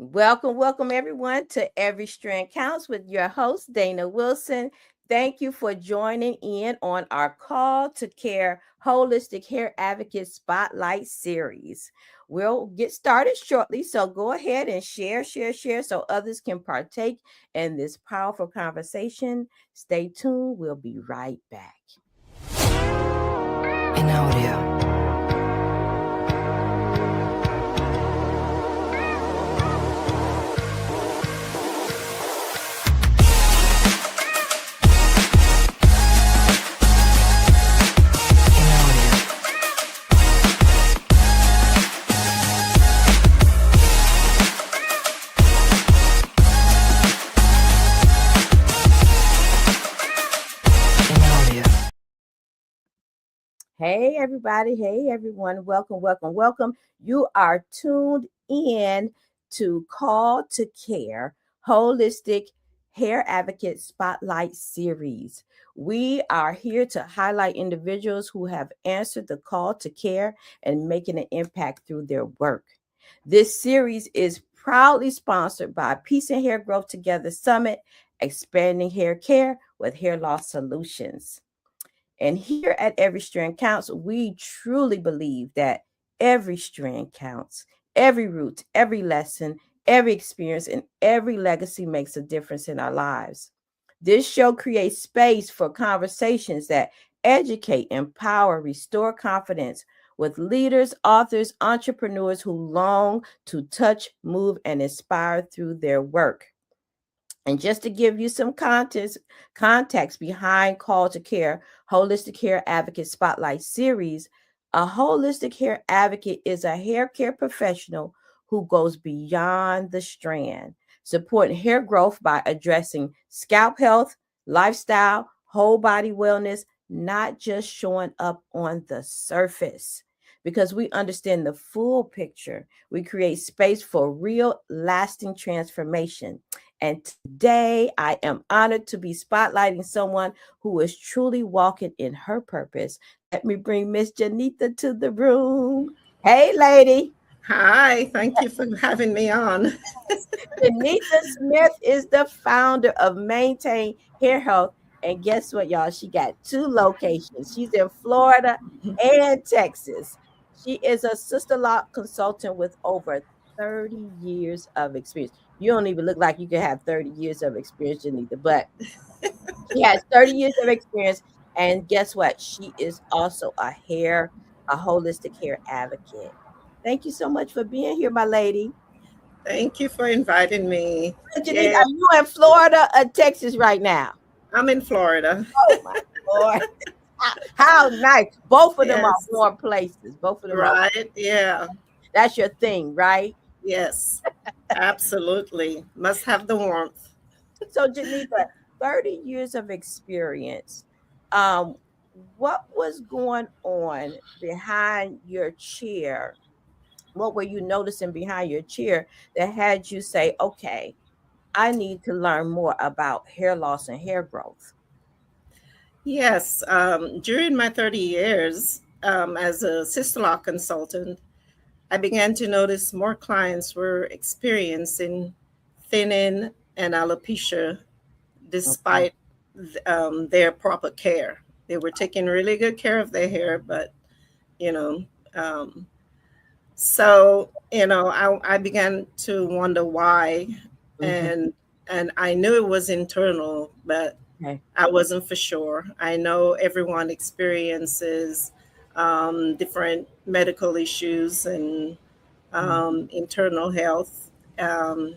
Welcome everyone to Every Strand Counts with your host, Dana Wilson. Thank you for joining in on our Call to Care Holistic Hair Advocate Spotlight series. We'll get started shortly, so go ahead and share so others can partake in this powerful conversation. Stay tuned. We'll be right back. In audio. Hey, everybody. Hey, everyone. Welcome. You are tuned in to Call to Care Holistic Hair Advocate Spotlight Series. We are here to highlight individuals who have answered the call to care and making an impact through their work. This series is proudly sponsored by Peace and Hair Growth Together Summit, expanding hair care with hair loss solutions. And here at Every Strand Counts, we truly believe that every strand counts, every root, every lesson, every experience, and every legacy makes a difference in our lives. This show creates space for conversations that educate, empower, restore confidence with leaders, authors, entrepreneurs who long to touch, move, and inspire through their work. And just to give you some context behind Call to Care, Holistic Hair Advocate Spotlight Series, a holistic hair advocate is a hair care professional who goes beyond the strand, supporting hair growth by addressing scalp health, lifestyle, whole body wellness, not just showing up on the surface. Because we understand the full picture, we create space for real, lasting transformation. And today I am honored to be spotlighting someone who is truly walking in her purpose. Let me bring Miss Genitha to the room. Hey, lady. Hi, thank you for having me on. Genitha Smith is the founder of ManeTane Hair Health. And guess what, y'all? She got two locations. She's in Florida and Texas. She is a Sisterlock consultant with over 30 years of experience. You don't even look like you can have 30 years of experience, Genitha, but she has 30 years of experience. And guess what? She is also a holistic hair advocate. Thank you so much for being here, my lady. Thank you for inviting me. Janine, Yeah, are you in Florida or Texas right now? I'm in Florida. Oh my Lord. How nice. Both of them are Yes, warm places. Both of them are. right. Yeah, That's your thing, right? yes, absolutely. Must have the warmth. So, Janita, 30 years of experience. Um, what was going on behind your chair? What were you noticing behind your chair that had you say, okay, I need to learn more about hair loss and hair growth? Yes, during my 30 years as a sister law consultant, I began to notice more clients were experiencing thinning and alopecia Okay. despite their proper care. They were taking really good care of their hair, but you know, um, I began to wonder why, Hmm. and I knew it was internal, but Okay. I wasn't for sure. I know everyone experiences different medical issues and internal health. Um,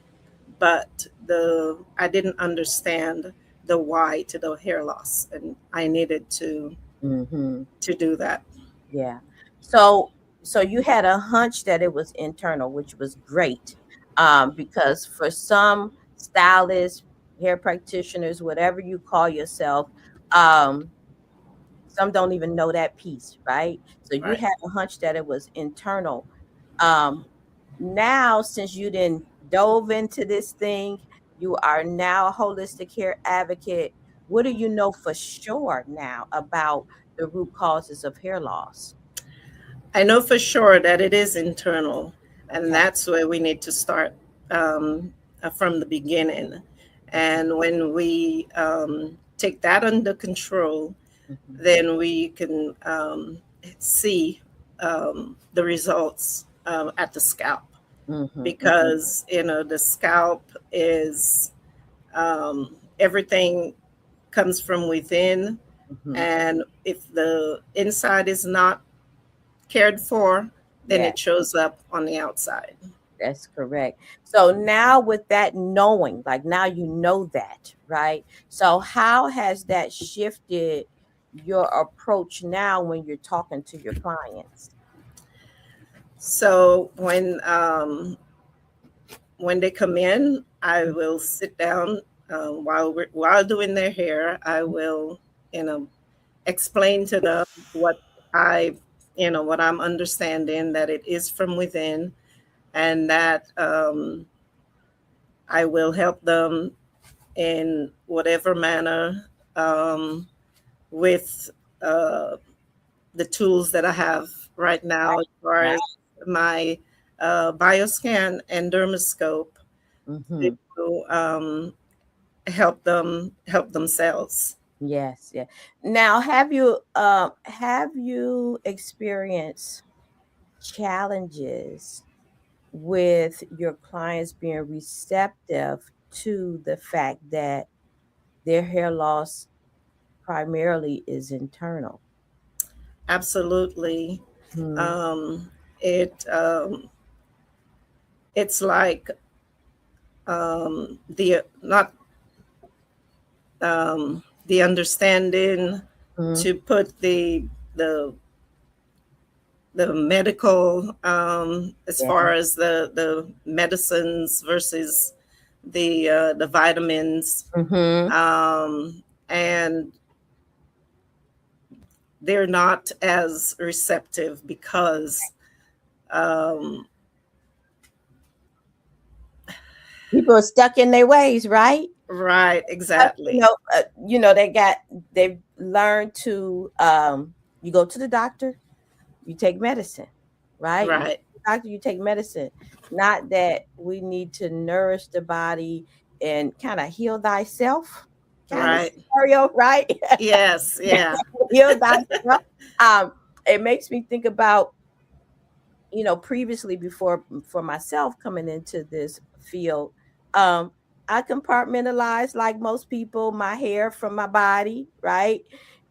but the I didn't understand the why to the hair loss, and I needed Mm-hmm. to do that. Yeah. So so you had a hunch that it was internal, which was great. Because for some stylists, hair practitioners, whatever you call yourself, um, some don't even know that piece, right? So you Right. had a hunch that it was internal. Um, Now, since you didn't dove into this thing, you are now a holistic hair advocate. What do you know for sure now about the root causes of hair loss? I know for sure that it is internal, and Okay. that's where we need to start. from the beginning. And when we take that under control, Mm-hmm. then we can see the results at the scalp, Mm-hmm. Mm-hmm. because the scalp is everything comes from within, Mm-hmm. and if the inside is not cared for, then Yeah. it shows up on the outside. That's correct. So now with that knowing, like now you know that, right? So how has that shifted your approach now when you're talking to your clients? So when they come in, I will sit down while doing their hair. I will, you know, explain to them what I, what I'm understanding, that it is from within, and that I will help them in whatever manner um, with uh, the tools that I have right now, as far Right. as my bioscan and dermoscope, Mm-hmm. to help themselves. Yes, yeah. Now, have you experienced challenges with your clients being receptive to the fact that their hair loss primarily is internal? Absolutely. Hmm. Um, it it's like the not the understanding Hmm. to put the the medical, as Yeah. far as the medicines versus the vitamins, Hmm. and they're not as receptive because um, People are stuck in their ways, right? right, Uh, exactly. they've learned to you go to the doctor, you take medicine, right? You go Right, to the doctor, you take medicine. Not that we need to nourish the body and kind of heal thyself kind of right. scenario, right? Yes, yeah. Heal thyself. Um, it makes me think about, previously before for myself coming into this field, um, I compartmentalized like most people my hair from my body, right?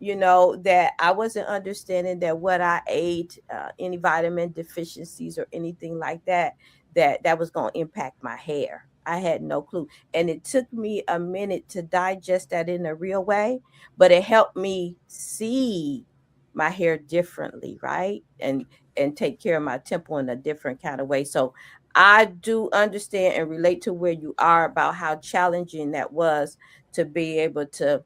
That I wasn't understanding that what I ate, any vitamin deficiencies or anything like that, that was going to impact my hair. I had no clue. And it took me a minute to digest that in a real way, but it helped me see my hair differently, right? And take care of my temple in a different kind of way. So I do understand and relate to where you are about how challenging that was to be able to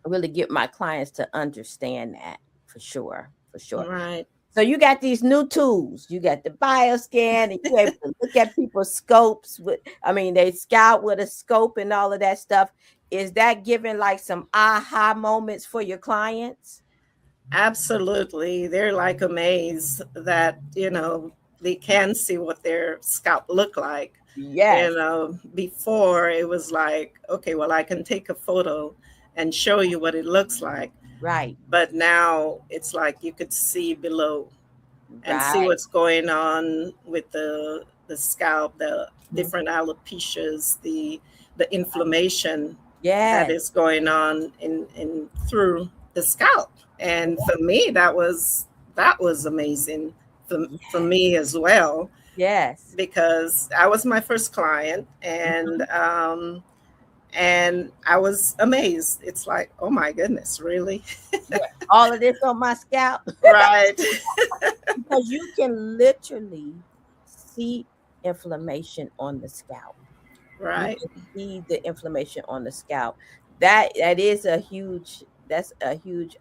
really get my clients to understand that for sure. For sure. Right. So you got these new tools. You got the bioscan, and you're able to look at people's scopes they scout with a scope and all of that stuff. Is that giving like some aha moments for your clients? Absolutely. They're like amazed that, they can see what their scalp look like. Yes. Before it was like, okay, well, I can take a photo and show you what it looks like. Right. But now it's like you could see below and see Right. what's going on with the scalp, the Mhm. different alopecias, the inflammation that Yes. is going on in through the scalp. And for me, that was amazing for Yes. me as well, Yes. because I was my first client, Mhm. and I was amazed. It's like, oh my goodness, really? Yeah. All of this on my scalp Right. because you can literally see inflammation on the scalp. You Right. can see the inflammation on the scalp. That's a huge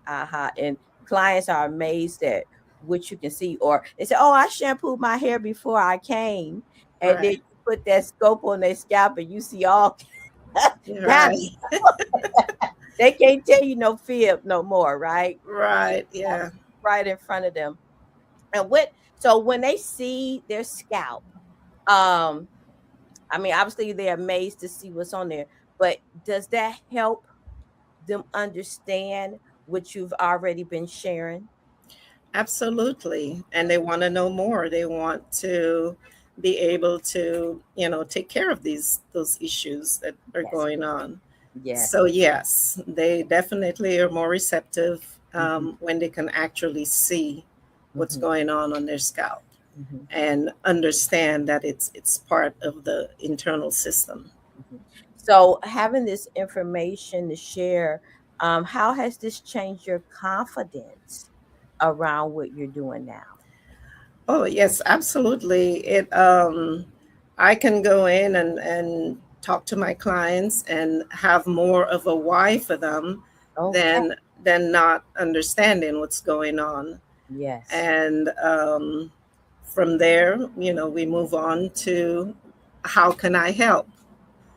aha. And clients are amazed at what you can see. Or they say, "Oh, I shampooed my hair before I came," and then Right. you put that scope on their scalp, and you see all kind Right. they can't tell you no fib no more, right? Right. Yeah. Right in front of them. And so when they see their scalp, um, I mean, obviously they're amazed to see what's on there, but does that help them understand what you've already been sharing? Absolutely. And they want to know more. They want to be able to, take care of those issues that are Yes. going on. Yes. So yes, they definitely are more receptive Hmm. when they can actually see what's Hmm. going on their scalp Hmm. and understand that it's part of the internal system. Hmm. So having this information to share, how has this changed your confidence around what you're doing now? Oh yes, absolutely. I can go in and talk to my clients and have more of a why for them Okay. than not understanding what's going on. Yes. And from there, we move on to how can I help?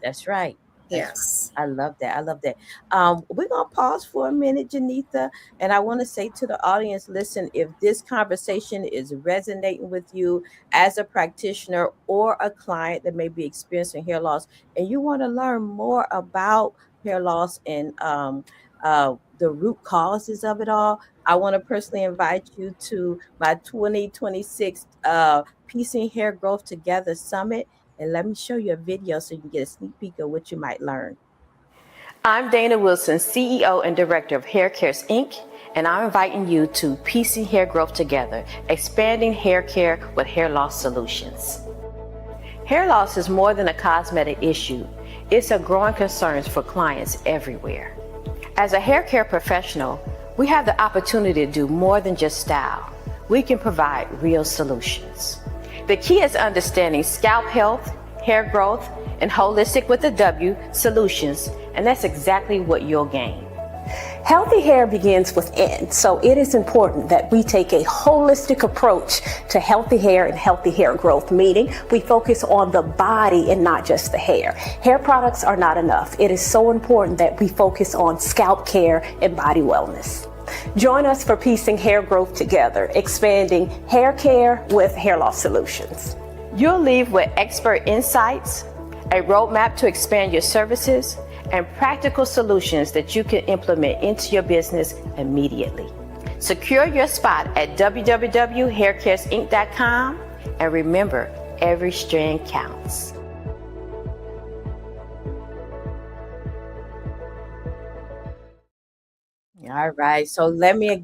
That's right. That's Yes. right. I love that. I love that. We're gonna pause for a minute, Genitha, and I want to say to the audience: listen, if this conversation is resonating with you as a practitioner or a client that may be experiencing hair loss, and you want to learn more about hair loss and the root causes of it all, I want to personally invite you to my 2026 Piecing Hair Growth Together Summit, and let me show you a video so you can get a sneak peek of what you might learn. I'm Dana Wilson, CEO and Director of Hair Cares Inc., and I'm inviting you to Piecing Hair Growth Together, expanding hair care with hair loss solutions. Hair loss is more than a cosmetic issue. It's a growing concern for clients everywhere. As a hair care professional, we have the opportunity to do more than just style. We can provide real solutions. The key is understanding scalp health, hair growth, and holistic with a W solutions, and that's exactly what you'll gain. Healthy hair begins within, so it is important that we take a holistic approach to healthy hair and healthy hair growth, meaning we focus on the body and not just the hair. Hair products are not enough. It is so important that we focus on scalp care and body wellness. Join us for Piecing Hair Growth Together, expanding hair care with hair loss solutions. You'll leave with expert insights, a roadmap to expand your services, and practical solutions that you can implement into your business immediately. Secure your spot at www.haircaresinc.com, and remember, every strand counts. All right. So let me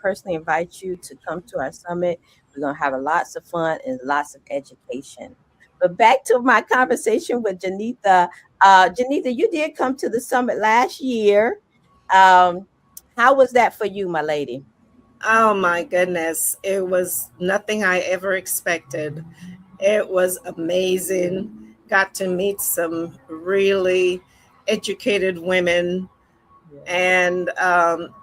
personally invite you to come to our summit. We're going to have lots of fun and lots of education. But back to my conversation with Genitha. Genitha, you did come to the summit last year. Um, how was that for you, my lady? Oh my goodness. It was nothing I ever expected. It was amazing. Got to meet some really educated women, Yes. and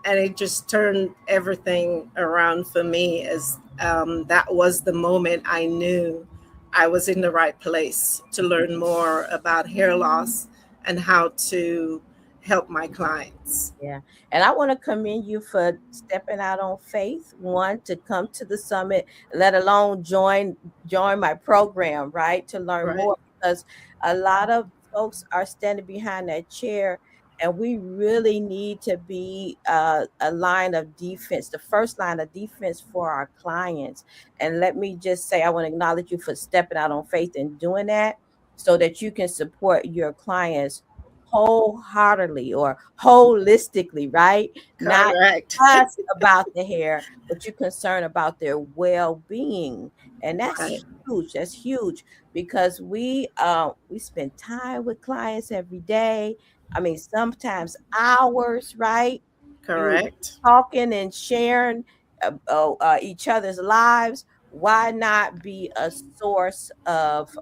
it just turned everything around for me. As that was the moment I knew I was in the right place to learn more about hair loss and how to help my clients. Yeah. And I want to commend you for stepping out on faith, one, to come to the summit, let alone join my program, right? To learn Right. more, because a lot of folks are standing behind that chair, and we really need to be a line of defense, the first line of defense for our clients. And let me just say, I want to acknowledge you for stepping out on faith and doing that so that you can support your clients wholeheartedly or holistically, right? Not Correct. just about the hair, but you're concerned about their well-being. And Right. that's huge. That's huge because we spend time with clients every day. I mean, sometimes hours, right? You Correct. talking and sharing each other's lives. Why not be a source of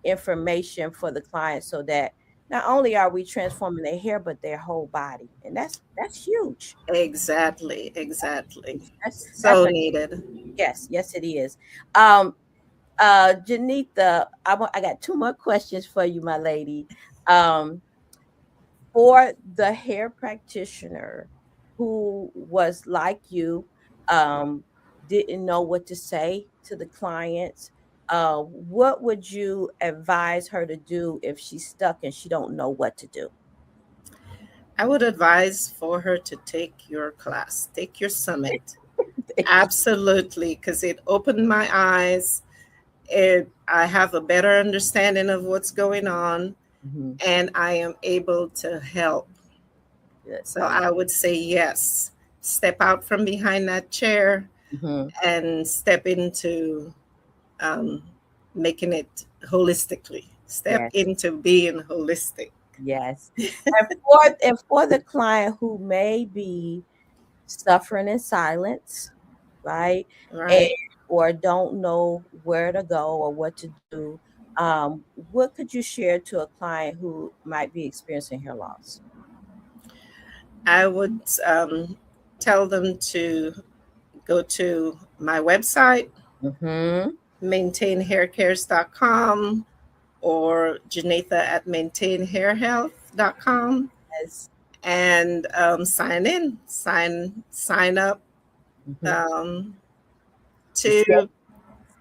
information for the client so that not only are we transforming their hair, but their whole body, and that's huge. Exactly. Exactly. That's So a needed. yes, yes, it is. Janitha, I got two more questions for you, my lady. Um, for the hair practitioner who was like you, um, didn't know what to say to the clients, what would you advise her to do if she's stuck and she don't know what to do? I would advise for her to take your class, take your summit. Absolutely, because it opened my eyes. I have a better understanding of what's going on, and I am able to help. Good. So I would say yes. Step out from behind that chair and step into making it holistically. Step Yes. into being holistic. Yes. And for the client who may be suffering in silence, right? And Right. or don't know where to go or what to do, what could you share to a client who might be experiencing hair loss? I would tell them to go to my website, Mm-hmm. ManeTaneHairCares.com, or Genitha at ManeTaneHairHealth.com, Yes. and sign in, sign up um, to Schedule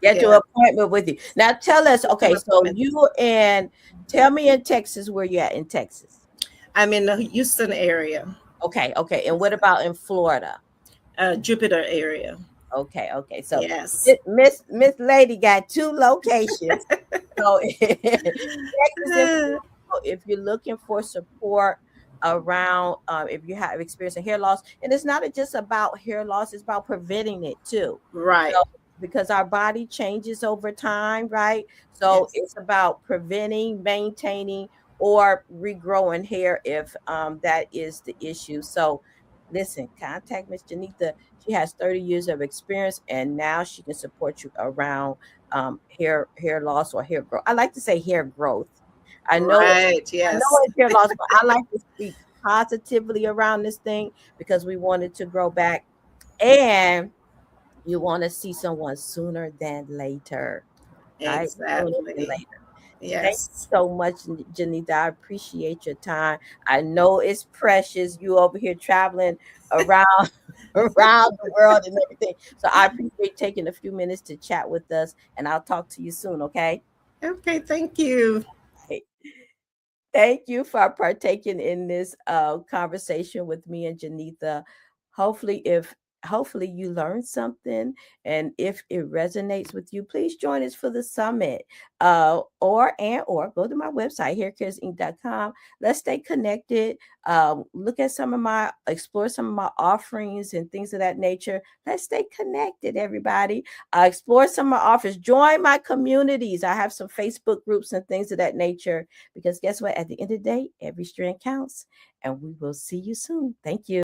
yeah, an appointment with you. Now tell us, an okay, so appointment. tell me in Texas where you're at in Texas. I'm in the Houston area, Okay, okay. And what about in Florida? Jupiter area. Okay. So Yes. Miss Lady got two locations. So Texas and Florida, if you're looking for support around if you have experienced hair loss, and it's not just about hair loss, it's about preventing it too. Right. So because our body changes over time, right? So Yes. it's about preventing, maintaining, or regrowing hair if that is the issue. So listen, contact Miss Genitha. She has 30 years of experience, and now she can support you around hair loss or hair growth. I like to say hair growth. I know Right. I know Yes. it's hair loss, but I like to speak positively around this thing because we want it to grow back, and you want to see someone sooner than later, right? Sooner than Exactly. later. Thank you Yes. so much, Janita. I appreciate your time. I know it's precious. You over here traveling around around the world and everything. So I appreciate taking a few minutes to chat with us, and I'll talk to you soon. Okay. Okay. Thank you. Hey, thank you for partaking in this conversation with me and Janitha. Hopefully, if hopefully you learned something, and if it resonates with you, please join us for the summit. Or go to my website haircaresinc.com. Let's stay connected. Look at explore some of my offerings and things of that nature. Let's stay connected, everybody. Explore some of my offers. Join my communities. I have some Facebook groups and things of that nature because guess what? At the end of the day, every strand counts. And we will see you soon. Thank you.